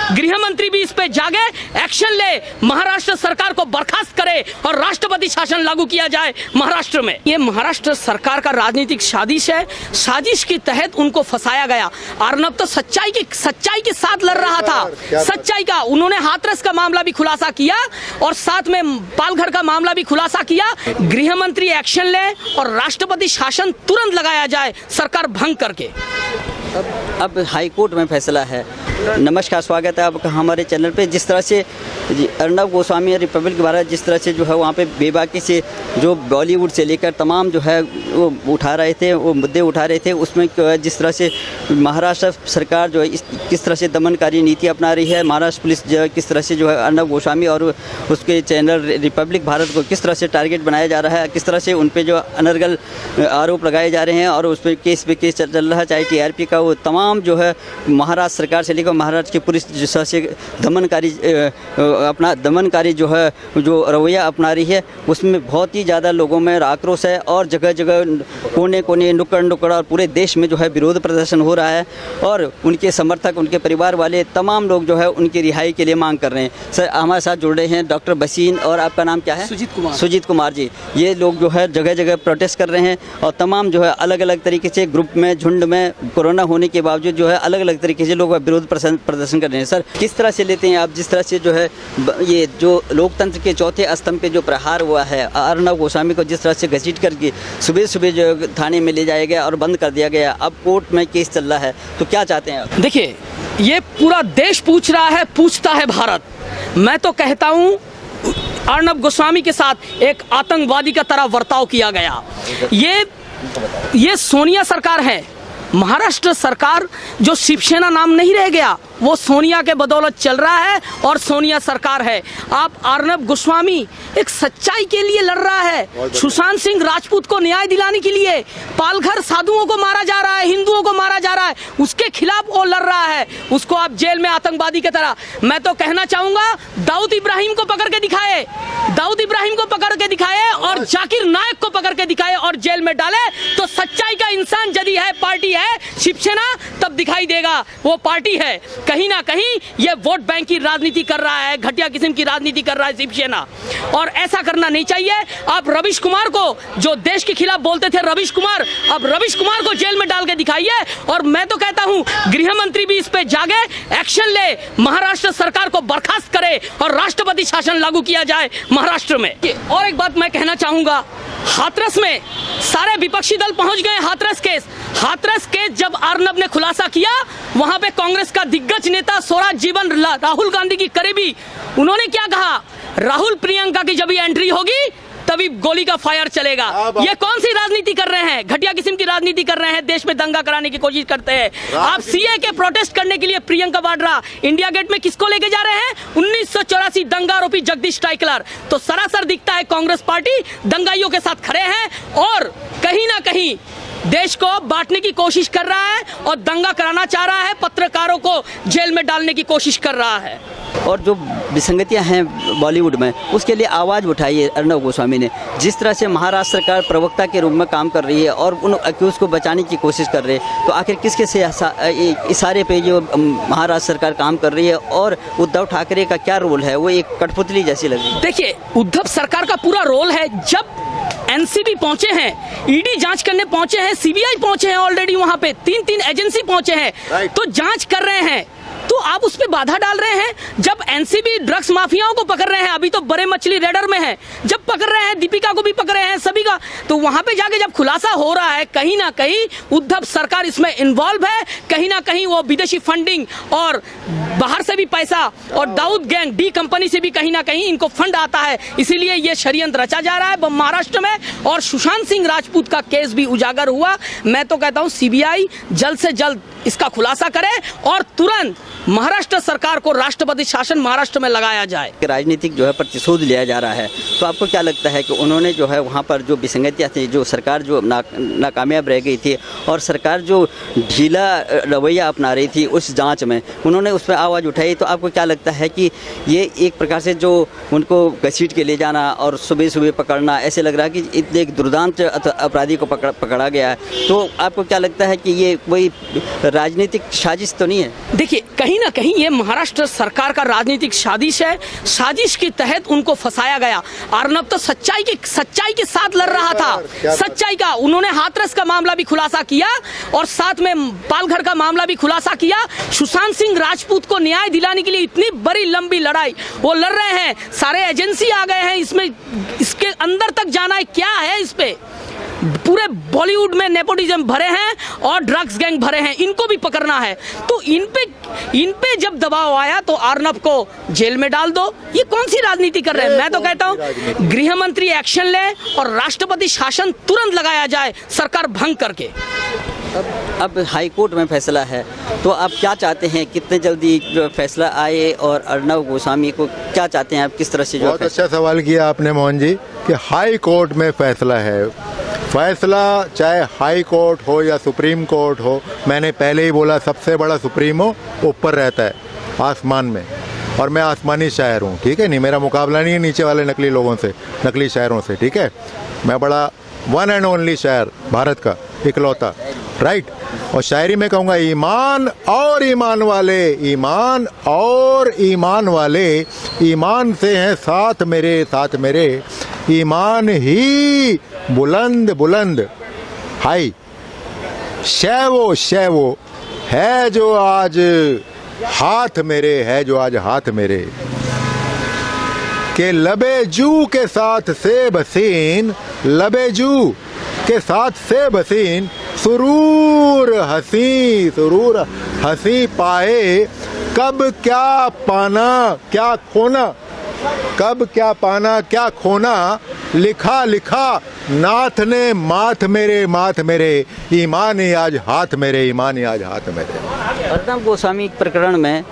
गृह मंत्री भी इस पे जागे, एक्शन ले, महाराष्ट्र सरकार को बर्खास्त करे और राष्ट्रपति शासन लागू किया जाए महाराष्ट्र में। ये महाराष्ट्र सरकार का राजनीतिक साजिश है। साजिश के तहत उनको फंसाया गया। अर्नब तो सच्चाई के साथ लड़ रहा था, सच्चाई का। उन्होंने हाथरस का मामला भी खुलासा किया और साथ में पालघर का मामला भी खुलासा किया। गृह मंत्री एक्शन ले और राष्ट्रपति शासन तुरंत लगाया जाए सरकार भंग करके। अब हाई कोर्ट में फैसला है। नमस्कार, स्वागत है आपका हमारे चैनल पे। जिस तरह से अर्नब गोस्वामी रिपब्लिक भारत जिस तरह से जो है वहाँ पे बेबाकी से जो बॉलीवुड से लेकर तमाम जो है वो उठा रहे थे, वो मुद्दे उठा रहे थे, उसमें जिस तरह से महाराष्ट्र सरकार जो है किस तरह से दमनकारी नीति अपना रही है, महाराष्ट्र पुलिस जो है किस तरह से जो है अर्नब गोस्वामी और उसके चैनल रिपब्लिक भारत को किस तरह से टारगेट बनाया जा रहा है, किस तरह से उन पर जो अनर्गल आरोप लगाए जा रहे हैं और उस पर केस पे केस चल रहा है, चाहे TRP का, वो तमाम जो है महाराष्ट्र सरकार से लेकर महाराष्ट्र की पुलिस जिस तरह से दमनकारी जो है जो रवैया अपना रही है, उसमें बहुत ही ज़्यादा लोगों में आक्रोश है और जगह जगह कोने कोने नुक्कड़ और पूरे देश में जो है विरोध प्रदर्शन हो रहा है और उनके समर्थक, उनके परिवार वाले तमाम लोग जो है उनकी रिहाई के लिए मांग कर रहे हैं। सर, हमारे साथ जुड़ रहे हैं डॉक्टर बसीन और आपका नाम क्या है? सुजीत कुमार जी। ये लोग जो है जगह जगह प्रोटेस्ट कर रहे हैं और तमाम जो है अलग अलग तरीके से ग्रुप में, झुंड में, कोरोना होने के बावजूद जो है अलग अलग तरीके से लोग विरोध प्रदर्शन कर रहे हैं। सर, किस तरह से लेते हैं आप जिस तरह से जो है ये जो लोकतंत्र के चौथे स्तंभ पे जो प्रहार हुआ है, अर्नब गोस्वामी को जिस तरह से घसीट करके सुबह सुबह जो थाने में ले जाया गया और बंद कर दिया गया, अब कोर्ट में केस चल रहा है, तो क्या चाहते हैं आप? देखिए, ये पूरा देश पूछ रहा है, पूछता है भारत। मैं तो कहता हूँ अर्नब गोस्वामी के साथ एक आतंकवादी का तरह बर्ताव किया गया। ये सोनिया सरकार है। महाराष्ट्र सरकार जो शिवसेना नाम नहीं रह गया, वो सोनिया के बदौलत चल रहा है और सोनिया सरकार है। आप अर्नब गोस्वामी एक सच्चाई के लिए लड़ रहा है, सुशांत सिंह राजपूत को न्याय दिलाने के लिए। पालघर साधुओं को मारा जा रहा है, हिंदुओं को मारा जा रहा है, उसके खिलाफ वो लड़ रहा है। उसको आप जेल में आतंकवादी की तरह, मैं तो कहना चाहूंगा दाऊद इब्राहिम को पकड़ के दिखाए, दाऊद इब्राहिम को पकड़ के दिखाए और जाकिर नायक को पकड़ के दिखाए और जेल में डाले, तो सच्चाई का इंसान यदि है, पार्टी है शिवसेना, तब दिखाई देगा वो पार्टी है। कहीं ना कहीं ये वोट बैंक की राजनीति कर रहा है, घटिया किस्म की राजनीति कर रहा है शिवसेना, और ऐसा करना नहीं चाहिए। आप रविश कुमार को, जो देश के खिलाफ बोलते थे रविश कुमार, अब रविश कुमार को जेल में डाल के दिखाइए। और मैं तो कहता हूं गृह मंत्री भी इस पे जागे, एक्शन ले, महाराष्ट्र सरकार को बर्खास्त करे और राष्ट्रपति शासन लागू किया जाए महाराष्ट्र में। और एक बात मैं कहना चाहूंगा, हाथरस में सारे विपक्षी दल पहुंच गए। हाथरस केस जब अर्नब ने खुलासा किया, वहां पे कांग्रेस का दिग्गज नेता स्वराज जीवन राहुल गांधी की करीबी, उन्होंने क्या कहा, राहुल प्रियंका की जब एंट्री होगी तभी गोली का फायर चलेगा। ये कौन सी राजनीति कर रहे हैं? घटिया किस्म की राजनीति कर रहे हैं, देश में दंगा कराने की कोशिश करते हैं। आप CA के प्रोटेस्ट करने के लिए प्रियंका वाड्रा इंडिया गेट में किसको लेके जा रहे हैं? 1984 दंगा आरोपी जगदीश टाइकलर। तो सरासर दिखता है कांग्रेस पार्टी दंगाइयों के साथ खड़े हैं और कहीं ना कहीं देश को बांटने की कोशिश कर रहा है और दंगा कराना चाह रहा है, पत्रकारों को जेल में डालने की कोशिश कर रहा है। और जो विसंगतियां हैं बॉलीवुड में, उसके लिए आवाज़ उठाई है अर्नब गोस्वामी ने। जिस तरह से महाराष्ट्र सरकार प्रवक्ता के रूप में काम कर रही है और उन अक्यूज को बचाने की कोशिश कर रहे हैं, तो आखिर किसके से इशारे पे जो महाराष्ट्र सरकार काम कर रही है और उद्धव ठाकरे का क्या रोल है? वो एक कठपुतली जैसी लग रही है। देखिए, उद्धव सरकार का पूरा रोल है, जब NCB पहुंचे हैं, ED जांच करने पहुंचे हैं, CBI पहुंचे हैं, ऑलरेडी वहां पे 3 एजेंसी पहुंचे हैं, तो जांच कर रहे हैं, तो आप उस पर बाधा डाल रहे हैं। जब NCB ड्रग्स माफियाओं को पकड़ रहे हैं, अभी तो बड़े मछली रेडर में है, जब पकड़ रहे हैं दीपिका को भी पकड़ रहे हैं, सभी का, तो वहां पे जाके जब खुलासा हो रहा है, कहीं ना कहीं उद्धव सरकार इसमें इन्वॉल्व है। कहीं ना कहीं वो विदेशी फंडिंग और बाहर से भी पैसा और दाऊद गैंग डी कंपनी से भी कहीं ना कहीं इनको फंड आता है, इसीलिए ये षड्यंत्र रचा जा रहा है महाराष्ट्र में। और सुशांत सिंह राजपूत का केस भी उजागर हुआ। मैं तो कहता हूं CBI जल्द से जल्द इसका खुलासा करे और तुरंत महाराष्ट्र सरकार को राष्ट्रपति शासन महाराष्ट्र में लगाया जाए। राजनीतिक जो है प्रतिशोध लिया जा रहा है, तो आपको क्या लगता है कि उन्होंने जो है वहाँ पर जो विसंगतियाँ थी, जो सरकार जो नाकामयाब रह गई थी और सरकार जो ढीला रवैया अपना रही थी उस जांच में, उन्होंने उस पर आवाज़ उठाई, तो आपको क्या लगता है कि ये एक प्रकार से जो उनको घसीट के ले जाना और सुबह सुबह पकड़ना, ऐसे लग रहा है कि इतने एक दुर्दांत अपराधी को पकड़ा गया है, तो आपको क्या लगता है कि ये कोई राजनीतिक साजिश तो नहीं है? देखिए, कहीं कहीं ना कहीं ये महाराष्ट्र सरकार का राजनीतिक साजिश है। साजिश के तहत उनको फंसाया गया। अर्नब तो सच्चाई के साथ लड़ रहा था, सच्चाई का। उन्होंने हाथरस का मामला भी खुलासा किया और साथ में पालघर का मामला भी खुलासा किया। सुशांत सिंह राजपूत को न्याय दिलाने के लिए इतनी बड़ी लंबी लड़ाई वो लड़ रहे हैं। सारे एजेंसी आ गए हैं इसमें, इसके अंदर तक जाना है क्या है। इस पे पूरे बॉलीवुड में नेपोटिज्म भरे हैं और ड्रग्स गैंग भरे हैं, इनको भी पकड़ना है। तो इन पे जब दबाव आया तो अर्नब को जेल में डाल दो। ये कौन सी राजनीति कर रहे हैं? मैं तो कहता हूं गृह मंत्री एक्शन ले और राष्ट्रपति शासन तुरंत लगाया जाए सरकार भंग करके। अब हाई कोर्ट में फैसला है, तो आप क्या चाहते हैं, कितने जल्दी जो फैसला आए, और अर्नब गोस्वामी को क्या चाहते हैं आप, किस तरह से? जो बहुत अच्छा सवाल किया आपने मोहन जी कि हाई कोर्ट में फैसला है। फैसला चाहे हाई कोर्ट हो या सुप्रीम कोर्ट हो, मैंने पहले ही बोला सबसे बड़ा सुप्रीम हो ऊपर रहता है आसमान में, और मैं आसमानी शायर हूँ, ठीक है। नहीं, मेरा मुकाबला नहीं है नीचे वाले नकली लोगों से, नकली शायरों से, ठीक है। मैं बड़ा वन एंड ओनली शायर, भारत का इकलौता, राइट। और शायरी में कहूँगा ईमान और ईमान वाले, ईमान और ईमान वाले, ईमान से हैं साथ मेरे, ईमान ही बुलंद बुलंद हाई, शैवो है जो आज हाथ मेरे, है जो आज हाथ मेरे, के लबे जू के साथ से बसीन, लबे जू के साथ से बसीन, सुरूर हंसी पाए, कब क्या पाना क्या खोना, कब क्या पाना क्या खोना, लिखा नाथ ने माथ मेरे, ईमान ही आज हाथ मेरे, ईमान ही आज हाथ मेरे। अर्नब गोस्वामी प्रकरण में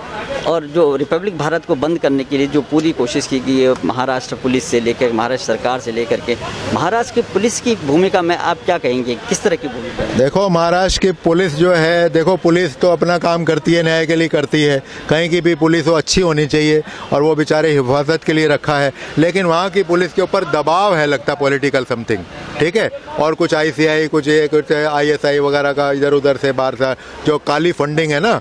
और जो रिपब्लिक भारत को बंद करने के लिए जो पूरी कोशिश की गई है, महाराष्ट्र पुलिस से लेकर, महाराष्ट्र सरकार से लेकर के, महाराष्ट्र की पुलिस की भूमिका में आप क्या कहेंगे, किस तरह की भूमिका है? देखो, महाराष्ट्र की पुलिस जो है, देखो पुलिस तो अपना काम करती है, न्याय के लिए करती है। कहीं की भी पुलिस हो अच्छी होनी चाहिए, और वो बेचारे हिफाजत के लिए रखा है। लेकिन वहाँ की पुलिस के ऊपर दबाव है, लगता पॉलिटिकल समथिंग, ठीक है। और कुछ ICI, कुछ ISI वगैरह का इधर उधर से बाहर से जो काली फंडिंग है ना,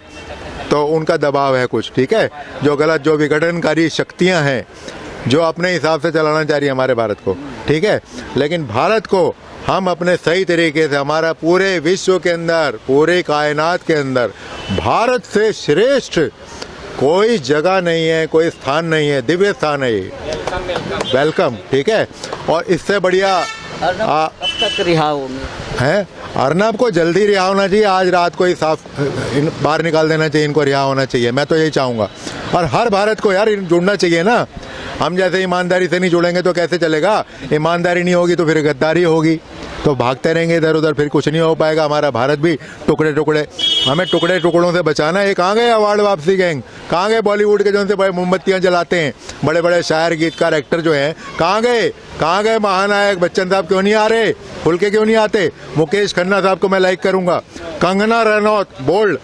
तो उनका दबाव है कुछ, ठीक है। जो गलत, जो विघटनकारी शक्तियां हैं, जो अपने हिसाब से चलाना चाह रही है हमारे भारत को, ठीक है। लेकिन भारत को हम अपने सही तरीके से, हमारा पूरे विश्व के अंदर, पूरे कायनात के अंदर भारत से श्रेष्ठ कोई जगह नहीं है, कोई स्थान नहीं है, दिव्य स्थान है ये, वेलकम, ठीक है। और इससे बढ़िया कब तक रिहा होंगे? है अर्नब को जल्दी रिहा होना चाहिए, आज रात को ही साफ बाहर निकाल देना चाहिए, इनको रिहा होना चाहिए, मैं तो यही चाहूँगा। और हर भारत को यार जुड़ना चाहिए ना। हम जैसे ईमानदारी से नहीं जुड़ेंगे तो कैसे चलेगा? ईमानदारी नहीं होगी तो फिर गद्दारी होगी, तो भागते रहेंगे इधर उधर, फिर कुछ नहीं हो पाएगा। हमारा भारत भी टुकड़े टुकड़े, हमें टुकड़े टुकड़ों से बचाना है। कहाँ गए अवार्ड वापसी गैंग? कहाँ गए बॉलीवुड के जो से बड़े मोमबत्तियाँ जलाते हैं, बड़े बड़े शायर गीतकार एक्टर जो हैं, कहाँ गए? कहाँ गए महानायक? बच्चन साहब क्यों नहीं आ रहे? खुल के क्यों नहीं आते? मुकेश खन्ना साहब को मैं लाइक करूंगा। Kangana Ranaut, bold,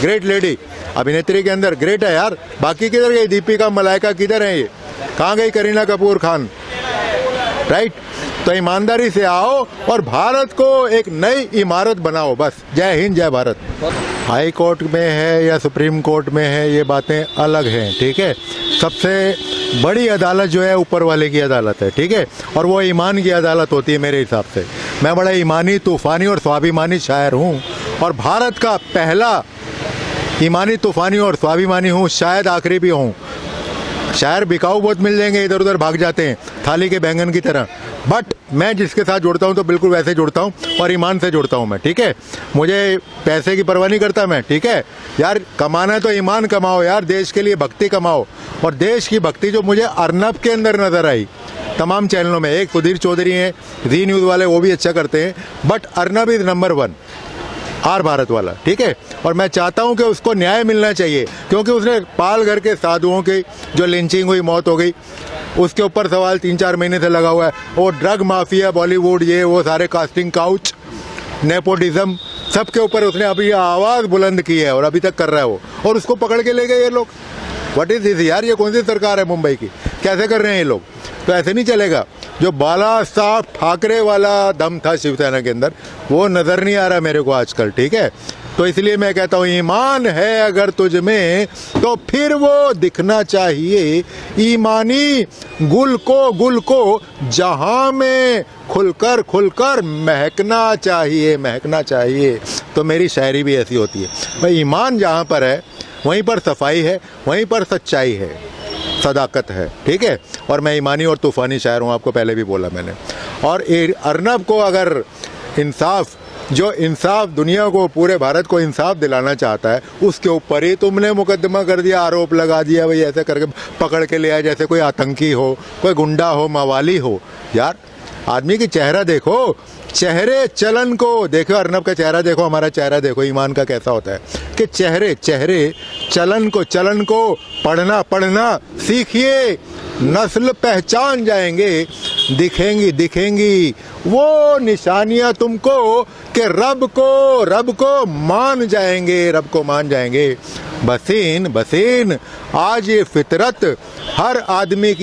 great lady, अभिनेत्री के अंदर ग्रेट है यार। बाकी किधर गई? दीपिका, मलाइका किधर है? ये कहाँ गई? करीना कपूर खान, राइट। तो ईमानदारी से आओ और भारत को एक नई इमारत बनाओ, बस। जय हिंद, जय भारत। हाई कोर्ट में है या सुप्रीम कोर्ट में है, ये बातें अलग हैं, ठीक है। सबसे बड़ी अदालत जो है ऊपर वाले की अदालत है, ठीक है। और वो ईमान की अदालत होती है मेरे हिसाब से। मैं बड़ा ईमानी, तूफानी और स्वाभिमानी शायर हूँ, और भारत का पहला ईमानी, तूफानी और स्वाभिमानी हूँ, शायद आखिरी भी हूँ। शायर बिकाऊ बहुत मिल जाएंगे, इधर उधर भाग जाते हैं थाली के बैंगन की तरह, बट मैं जिसके साथ जुड़ता हूँ तो बिल्कुल वैसे जुड़ता हूँ, और ईमान से जुड़ता हूँ मैं, ठीक है। मुझे पैसे की परवाह नहीं करता मैं, ठीक है यार। कमाना है तो ईमान कमाओ यार, देश के लिए भक्ति कमाओ। और देश की भक्ति जो मुझे अर्नब के अंदर नजर आई तमाम चैनलों में, एक सुधीर चौधरी हैं, जी न्यूज़ वाले, वो भी अच्छा करते हैं, but Arnab is number 1, R Bharat वाला, ठीक है। और मैं चाहता हूं कि उसको न्याय मिलना चाहिए, क्योंकि उसने पालघर के साधुओं की जो लिंचिंग हुई, मौत हो गई, उसके ऊपर सवाल 3-4 महीने से लगा हुआ है। वो ड्रग माफिया, बॉलीवुड, ये वो सारे कास्टिंग काउच, नेपोटिज्म, सबके ऊपर उसने अभी आवाज़ बुलंद की है और अभी तक कर रहा है वो, और उसको पकड़ के ले गए ये लोग। व्हाट इज दिस यार? ये कौन सी सरकार है मुंबई की? कैसे कर रहे हैं ये लोग? तो ऐसे नहीं चलेगा। जो बाला साहब ठाकरे वाला दम था शिवसेना के अंदर, वो नज़र नहीं आ रहा मेरे को आजकल, ठीक है। तो इसलिए मैं कहता हूँ ईमान है अगर तुझ में तो फिर वो दिखना चाहिए, ईमानी गुल को जहां में खुलकर खुलकर महकना चाहिए, महकना चाहिए। तो मेरी शायरी भी ऐसी होती है भाई, ईमान जहाँ पर है वहीं पर सफाई है, वहीं पर सच्चाई है, सदाकत है, ठीक है। और मैं ईमानी और तूफ़ानी शायर हूँ, आपको पहले भी बोला मैंने। और अर्नब को अगर इंसाफ, जो इंसाफ दुनिया को, पूरे भारत को इंसाफ दिलाना चाहता है, उसके ऊपर ही तुमने मुकदमा कर दिया, आरोप लगा दिया भाई, ऐसे करके पकड़ के ले आए जैसे कोई आतंकी हो, कोई गुंडा हो, मवाली हो। यार आदमी की चेहरा देखो, चेहरे चलन को देखो, अर्नब का चेहरा देखो, हमारा चेहरा देखो, ईमान का कैसा होता है कि चेहरे चलन को पढ़ना सीखिए, नस्ल पहचान जाएंगे, दिखेंगी वो निशानियां तुमको कि रब को मान जाएंगे। बसीन आज ये फितरत हर आदमी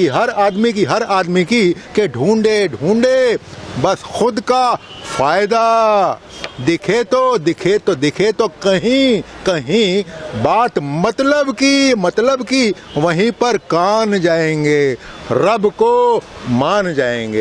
की के ढूंढे बस खुद का फायदा, दिखे तो कहीं बात मतलब की वहीं पर कान जाएंगे, रब को मान जाएंगे।